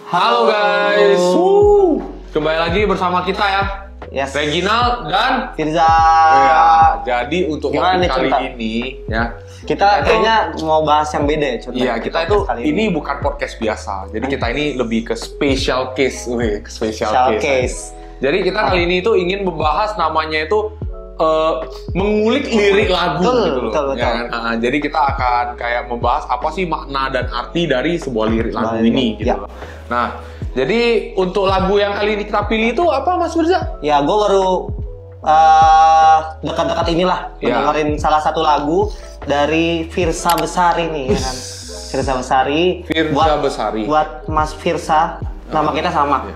Halo guys, kembali lagi bersama kita ya, Reginald dan Firza. Ya, jadi untuk topik kali ini ya, kita kayaknya mau bahas yang beda ya. Iya, kita itu ini bukan podcast biasa, jadi kita ini lebih ke special case, special case. Jadi kita kali ini itu ingin membahas namanya itu mengulik lirik lagu gitu loh. Betul. Ya, jadi kita akan kayak membahas apa sih makna dan arti dari sebuah lirik lagu ini gitu loh. Nah, jadi untuk lagu yang kali ini kita pilih itu apa Mas Firza? Ya, gue baru dekat-dekat inilah dengerin salah satu lagu dari Firza Besari nih, ya kan? Firza Besari. Buat Mas Firza, nama kita sama.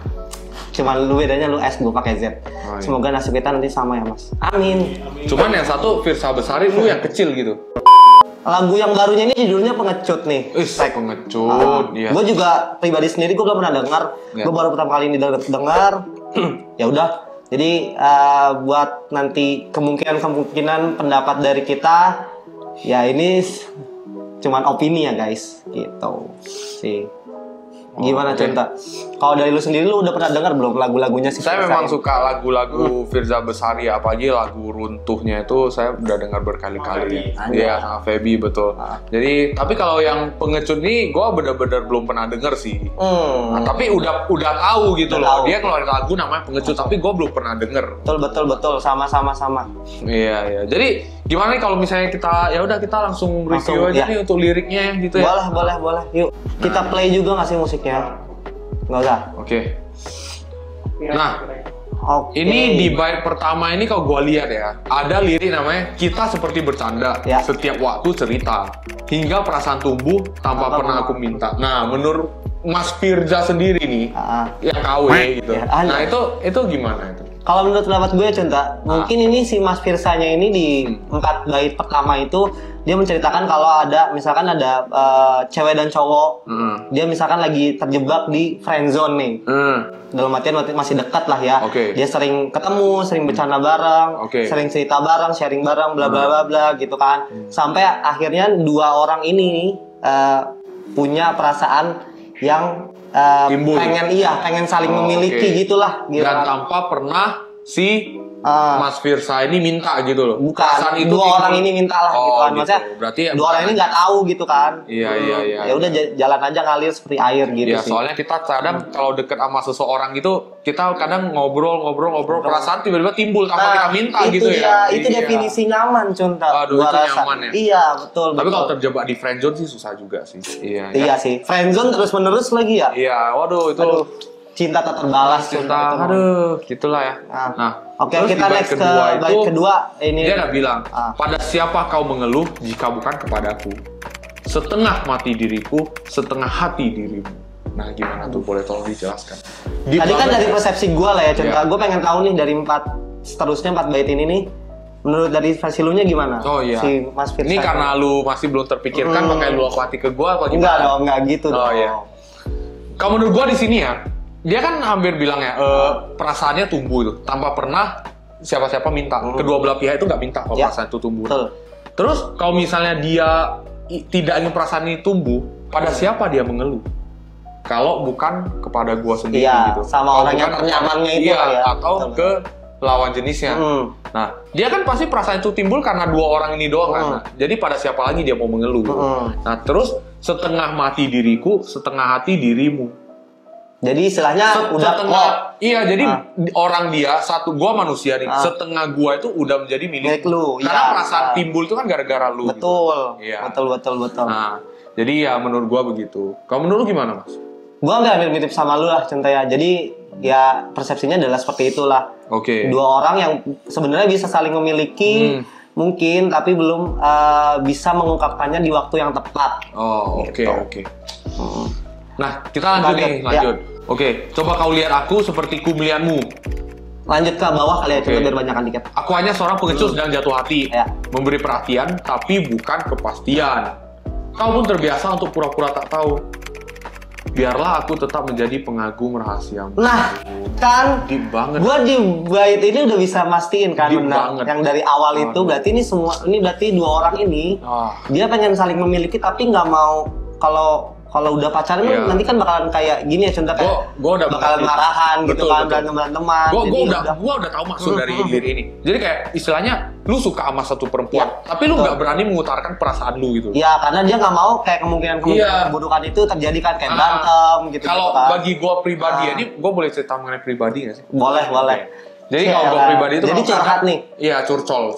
Cuma lu bedanya lu S, gue pakai Z. Semoga nasib kita nanti sama ya Mas. Amin. Cuman yang satu Firza Besari, lu yang kecil gitu. Lagu yang barunya ini judulnya Pengecut nih. Pengecut. Iya. Gue juga pribadi sendiri gue belum pernah dengar. Gue baru pertama kali ini dengar. Ya udah. Jadi buat nanti kemungkinan pendapat dari kita, ya ini cuman opini ya guys. Gitu sih. Gimana Cinta? Kalau dari lu sendiri lu udah pernah dengar belum lagu-lagunya sih? Saya memang suka lagu-lagu Firza Besari, apalagi lagu Runtuhnya itu saya udah dengar berkali-kali. Iya, sama Feby betul. Jadi, tapi kalau yang Pengecut ini gue bener-bener belum pernah denger sih. Nah, tapi udah tahu gitu loh. Dia keluarin lagu namanya Pengecut, tapi gue belum pernah denger. Betul, sama. Iya. Jadi gimana nih kalau misalnya kita langsung review aja nih untuk liriknya gitu ya? Boleh. Yuk, kita play juga nggak sih musiknya? Nggak usah. Oke. Nah, ini di bait pertama ini kalau gue lihat ya, ada lirik namanya kita seperti bercanda, setiap waktu cerita, hingga perasaan tumbuh tanpa pernah aku minta. Nah, menurut Mas Firza sendiri nih, yang KW gitu. Nah, itu gimana itu? Kalau menurut pendapat gue ya Cinta, mungkin ini si Mas Firzanya ini di 4 bait pertama itu dia menceritakan kalau misalkan ada cewek dan cowok, dia misalkan lagi terjebak di friendzone nih. Dalam artian masih dekat lah ya. Dia sering ketemu, sering bercanda bareng, sering cerita bareng, sharing bareng, bla bla bla gitu kan. Sampai akhirnya dua orang ini punya perasaan yang pengen saling memiliki gitulah. Dan tanpa pernah si Mas Firza ini minta gitu loh. Bukan, dua orang ini minta lah gitu kan. Maksudnya berarti dua orang ini nggak tahu gitu kan. Iya. Ya udah jalan aja ngalir seperti air gitu sih. Soalnya kita kadang kalau deket sama seseorang gitu, kita kadang ngobrol perasaan tiba-tiba timbul tanpa kita minta gitu ya. Itu definisi nyaman Cunta. Aduh, itu nyaman ya. Iya, betul. Tapi kalau terjebak di friendzone sih susah juga sih. Iya sih. Friendzone terus-menerus lagi ya. Iya, waduh itu cinta tak terbalas. Aduh, gitulah ya. Nah, oke, kita next ke bait kedua. Ini dia udah bilang, pada siapa kau mengeluh jika bukan kepadaku? Setengah mati diriku, setengah hati dirimu. Nah, gimana tuh? Boleh tolong dijelaskan? Tadi kan dari persepsi gue lah ya, Cinta. Gue pengen tahu nih dari 4 bait ini nih. Menurut dari versi lu nya gimana? Oh iya. Si Mas Firza. Ini karena lu masih belum terpikirkan, makanya lu hati ke gue apa gimana? Enggak gitu dong. Oh iya. Kalau menurut gue di sini ya, dia kan hampir bilang ya, perasaannya tumbuh itu tanpa pernah siapa-siapa minta. Kedua belah pihak itu nggak minta kalau perasaan itu tumbuh. Terus kalau misalnya dia tidak ingin perasaan ini tumbuh, pada siapa dia mengeluh? Kalau bukan kepada gua sendiri gitu. Sama orang yang ternyamannya itu ya. Atau ke lawan jenisnya. Nah, dia kan pasti perasaan itu timbul karena dua orang ini doang kan. Nah, jadi pada siapa lagi dia mau mengeluh? Nah, terus setengah mati diriku, setengah hati dirimu. Jadi istilahnya Iya, jadi orang dia gua manusia nih, setengah gua itu udah menjadi milik lu. Karena perasaan timbul itu kan gara-gara lu. Betul. Gitu. Iya. Betul. Nah, jadi ya menurut gua begitu. Kalau menurut lu gimana, Mas? Gua hampir mirip sama lu lah, Cinta ya. Jadi ya persepsinya adalah seperti itulah. Dua orang yang sebenarnya bisa saling memiliki, mungkin tapi belum bisa mengungkapkannya di waktu yang tepat. Oke. Nah, kita lanjut. Oke, coba kau lihat aku seperti ku melihatmu. Lanjut ke bawah kali ya, coba biar banyakan dikit. Aku hanya seorang pengecut sedang jatuh hati, memberi perhatian tapi bukan kepastian. Kau pun terbiasa untuk pura-pura tak tahu. Biarlah aku tetap menjadi pengagum rahasiamu. Nah, kan deep banget. Gua di bait ini udah bisa mastiin kan benar. Yang dari awal itu berarti ini berarti dua orang ini dia pengen saling memiliki tapi nggak mau kalau kalau udah pacaran nanti kan bakalan kayak gini ya, contoh kayak gua udah bakalan marahan gitu kan, berantem-beranteman. Gua udah tahu maksud dari lirik ini. Jadi kayak istilahnya lu suka sama satu perempuan, tapi lu nggak berani mengutarakan perasaan lu gitu. Iya, karena dia nggak mau kayak kemungkinan keburukan itu terjadi kan, kayak berantem gitu. Kalau bagi gua pribadi ini, gua boleh cerita mengenai pribadi nggak sih? Boleh. Jadi kalau gue pribadi itu jadi curhat nih. Iya, curcol.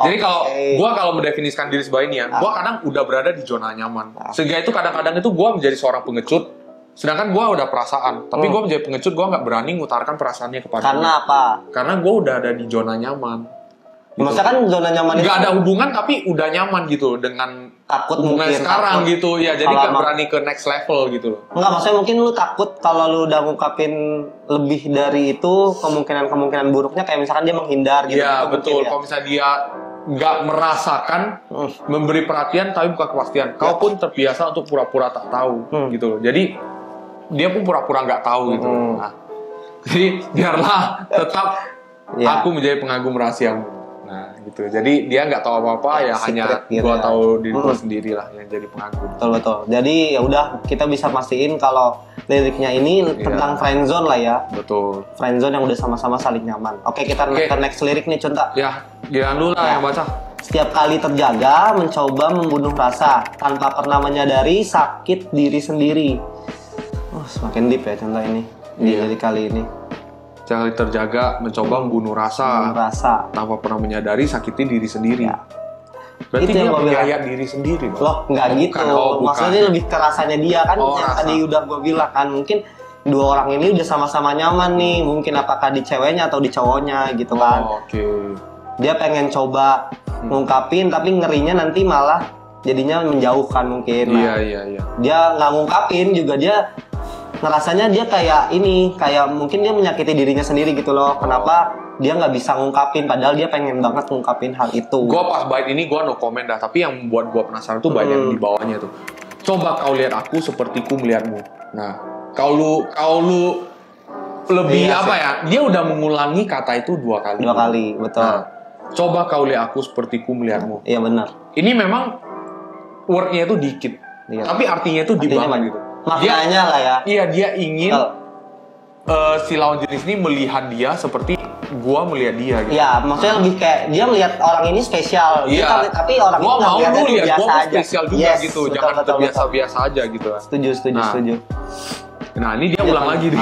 Jadi kalau mendefinisikan diri sebagai ini ya, gue kadang udah berada di zona nyaman. Sehingga itu kadang-kadang itu gue menjadi seorang pengecut. Sedangkan gue udah perasaan, tapi gue menjadi pengecut, gue nggak berani mengutarakan perasaannya kepada Karena apa? Karena gue udah ada di zona nyaman. Gitu. Maksudnya kan zona nyaman itu nggak ada hubungan tapi udah nyaman gitu dengan takut hubungan mungkin, sekarang takut. Gitu ya, jadi nggak berani ke next level gitu loh. Enggak, maksudnya mungkin lu takut kalau lu udah ngungkapin lebih dari itu kemungkinan buruknya, kayak misalkan dia menghindar gitu. Iya betul, kalau misalnya dia nggak merasakan memberi perhatian tapi bukan kepastian, kau pun terbiasa untuk pura-pura tak tahu gitu loh. Jadi dia pun pura-pura nggak tahu gitu. Nah, jadi biarlah tetap aku menjadi pengagum rahasiamu. Nah gitu, jadi dia nggak tahu apa-apa ya, hanya gitu gua tahu diri gua sendiri lah yang jadi pengagum. Betul. Jadi ya udah, kita bisa pastiin kalau liriknya ini tentang friendzone lah ya. Betul. Friendzone yang udah sama-sama saling nyaman. Oke, kita ke next lirik nih, contoh. Ya, giliran lu lah yang baca. Setiap kali terjaga, mencoba membunuh rasa tanpa pernah menyadari sakit diri sendiri. Oh, semakin deep ya contoh ini di lirik kali ini. Kali terjaga, mencoba membunuh rasa tanpa pernah menyadari sakiti diri sendiri. Berarti itu dia menggaya diri sendiri, Bang. Loh, nggak gitu. Maksudnya lebih kerasanya dia kan, yang tadi udah gue bilang kan, mungkin dua orang ini udah sama-sama nyaman nih, mungkin apakah di ceweknya atau di cowoknya gitu kan. Oke. Dia pengen coba ngungkapin, tapi ngerinya nanti malah jadinya menjauhkan mungkin. Iya. Dia nggak ngungkapin juga, dia ngerasanya dia kayak ini, kayak mungkin dia menyakiti dirinya sendiri gitu loh. Kenapa dia nggak bisa ngungkapin, padahal dia pengen banget ngungkapin hal itu. Gue pas bait ini gue no comment dah, tapi yang membuat gue penasaran tuh bait yang di bawahnya tuh. Coba kau lihat aku sepertiku melihatmu. Nah, kau lu lebih apa ya? Dia udah mengulangi kata itu dua kali. Dua kali, betul. Nah, coba kau lihat aku sepertiku melihatmu. Iya benar. Ini memang wordnya itu dikit, tapi artinya itu dibangun gitu. Maknanya lah ya. Iya, dia ingin si lawan jenis ini melihat dia seperti gua melihat dia gitu. Iya, maksudnya lebih kayak dia melihat orang ini spesial. Iya. Tapi orang gua ini mau lu lihat gua aja. spesial juga gitu. Betul, jangan terbiasa-biasa aja gitu. Setuju. Nah, ini dia ulang lagi nih.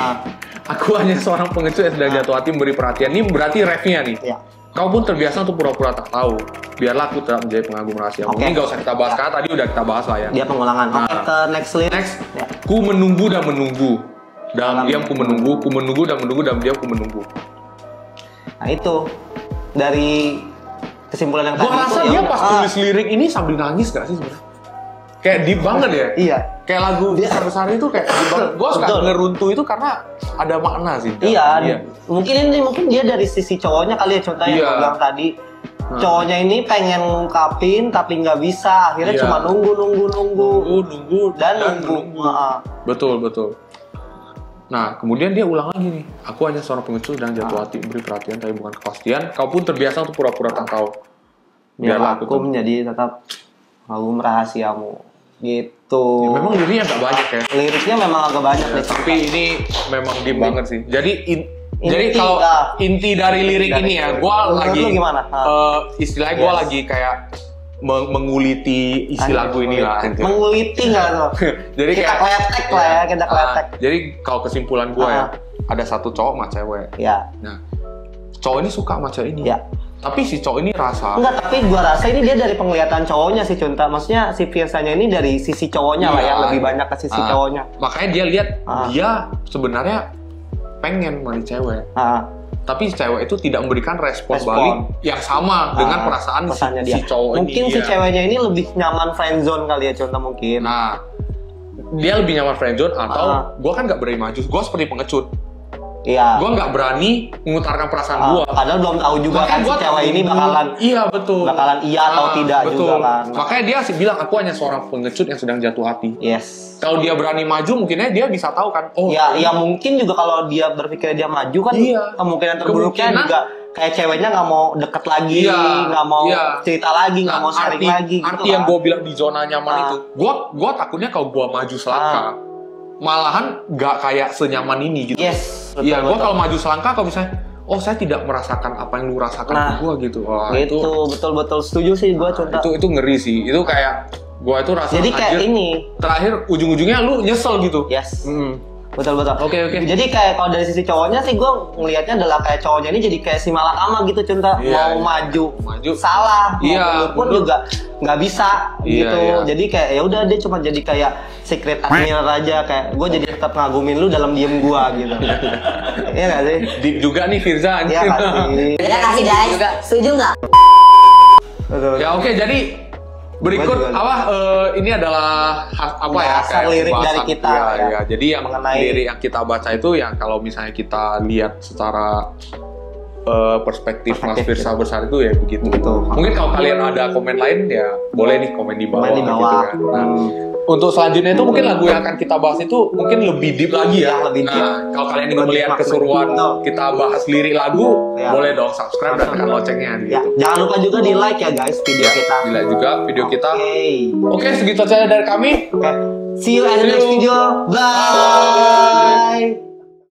Aku hanya seorang pengecut yang sedang jatuh hati memberi perhatian. Ini berarti refnya nih. Iya. Kau pun terbiasa untuk pura-pura tak tahu. Biarlah aku tetap menjadi pengagum rahasia. Ini gak usah kita bahas, karena tadi udah kita bahas lah ya. Dia pengulangan. Oke, ke next lyric. Ku menunggu dan menunggu. Dalam diam ku menunggu dan menunggu dalam diam ku menunggu. Nah itu dari kesimpulan yang tadi. Gua rasa dia pas tulis lirik ini sambil nangis gak sih sebenarnya? Kayak deep banget ya. Iya. Kayak lagu besar-besar itu kayak deep banget. Gue suka ngeruntuh itu karena ada makna sih. Iya. Mungkin dia dari sisi cowoknya kali ya, contohnya yang gue bilang tadi. Cowoknya ini pengen ngungkapin tapi nggak bisa, akhirnya cuma nunggu dan nunggu. Betul. Nah, kemudian dia ulang lagi nih. Aku hanya seorang pengecut dan jatuh hati, beri perhatian tapi bukan kepastian. Kau pun terbiasa untuk pura-pura tak tahu. Biarlah aku menjadi tetap kagum rahasiamu. Gitu. Ya, memang liriknya agak banyak ya. Liriknya memang agak banyak nih. Tapi ini memang deep banget sih. Jadi kalau inti dari lirik ini ya, gue lagi istilahnya gue lagi kayak menguliti isi lagu ini lah. Menguliti nggak tuh? Jadi kita kletek lah ya, kita kletek. Jadi kalau kesimpulan gue ya, ada satu cowok sama cewek. Iya. Nah, cowok ini suka sama cewek ini. Iya. Tapi si cowok ini rasa enggak, tapi gua rasa ini dia dari penglihatan cowoknya sih, contoh. Maksudnya si Firsanya ini dari sisi cowoknya lah ya, lebih banyak ke sisi cowoknya. Makanya dia lihat dia sebenarnya pengen sama cewek. Tapi si cewek itu tidak memberikan respon balik yang sama dengan perasaan si cowok ini. Mungkin si ceweknya ini lebih nyaman friendzone kali ya, contoh mungkin. Nah, dia lebih nyaman friendzone atau gua kan nggak berani maju, gua seperti pengecut. Iya. Gue nggak berani mengutarakan perasaan gue. Padahal belum tahu juga kan si cewek ini bakalan. Iya betul. Bakalan iya atau tidak juga kan. Makanya dia sih bilang aku hanya seorang pengecut yang sedang jatuh hati. Yes. Kalau dia berani maju, mungkinnya dia bisa tahu kan. Oh. Ya mungkin juga kalau dia berpikir dia maju kan. Iya. Kemungkinan terburuknya juga kayak ceweknya nggak mau deket lagi, nggak mau cerita lagi, nggak mau sharing lagi. Arti gitu yang gue bilang di zona nyaman itu, gue takutnya kalau gue maju selangkah, malahan nggak kayak senyaman ini gitu. Yes. Iya, gue kalau maju selangkah kalau misalnya, oh saya tidak merasakan apa yang lu rasakan ke gue gitu. Wah, itu betul setuju sih gue. Itu ngeri sih. Itu kayak gue itu rasa. Jadi kayak ini. Terakhir ujung-ujungnya lu nyesel gitu. Yes. Betul. Oke. Jadi kayak kalau dari sisi cowoknya sih gue ngelihatnya adalah kayak cowoknya ini jadi kayak si malakama gitu Cunta. Mau maju salah, mau pun juga nggak bisa gitu. Jadi kayak ya udah dia cuma jadi kayak secret admirer aja, kayak gue jadi tetap ngagumin lu dalam diem gue gitu. Iya nggak sih? Deep juga nih Firza. Iya kasih. Ya kasih guys. Setuju nggak? Ya oke, jadi berikut ini adalah kayak lirik dari kita ya. Jadi yang lirik yang kita baca itu yang kalau misalnya kita lihat secara perspektif Mas Firsa Besar itu ya begitu. Mungkin kalau kalian ada komen lain ya boleh nih komen di bawah. Gitu kan. Nah, untuk selanjutnya itu mungkin lagu yang akan kita bahas itu mungkin lebih deep lagi ya. Kalau kalian ingin melihat keseruan kita bahas lirik lagu, boleh dong subscribe dan tekan loncengnya gitu. Jangan lupa juga di like ya guys video kita. Di like juga video kita. Oke, segitu saja dari kami. See you in the next video. Bye.